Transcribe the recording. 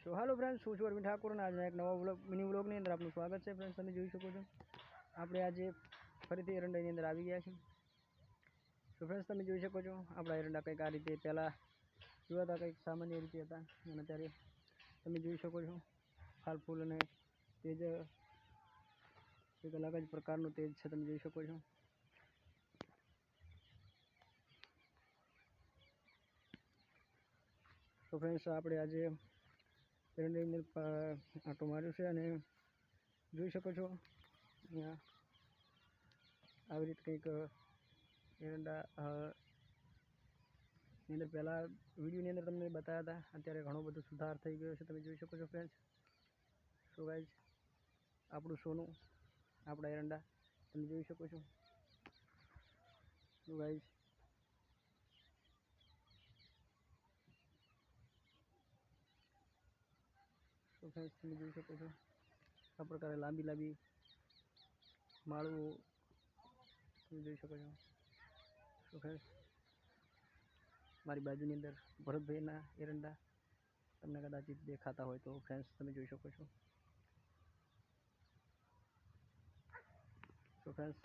સો હાલો friends, હું છું અરવિંદ ઠાકોર અને આજના એક નવા મિની વ્લોગની અંદર આપનું સ્વાગત છે. ફ્રેન્ડ્સ, તમે જોઈ શકો છો આપણે આજે ફરીથી એરંડાની અંદર આવી ગયા છીએ. તો ફ્રેન્ડ્સ, તમે જોઈ શકો છો આપણા એરંડા કંઈક આ રીતે પહેલાં જોયા હતા, કંઈક સામાન્ય રીતે હતા અને અત્યારે તમે જોઈ શકો છો ફાલ ફૂલ અને તેજ એક અલગ જ પ્રકારનું તેજ છે. તમે જોઈ શકો છો. તો ફ્રેન્ડ્સ, આપણે આજે એરંડાની અંદર આંટો માર્યો છે અને જોઈ શકો છો અહીંયા આવી રીતે કંઈક એરંડા ની અંદર પહેલાં વિડીયોની અંદર તમને બતાવ્યા હતા. અત્યારે ઘણો બધો સુધાર થઈ ગયો છે. તમે જોઈ શકો છો ફ્રેન્ડ્સ. સો ગાઈઝ, આપણું સોનું, આપણા એરંડા તમે જોઈ શકો છો. સો ગાઈઝ, તો ફ્રેન્ડ્સ, તમે જોઈ શકો છો આ પ્રકારે લાંબી લાંબી માળુઓ તમે જોઈ શકો છો. તો ફ્રેન્ડ્સ, મારી બાજુની અંદર ભરતભાઈના એરંડા તમને કદાચ દેખાતા હોય તો ફ્રેન્ડ્સ તમે જોઈ શકો છો. તો ફ્રેન્ડ્સ,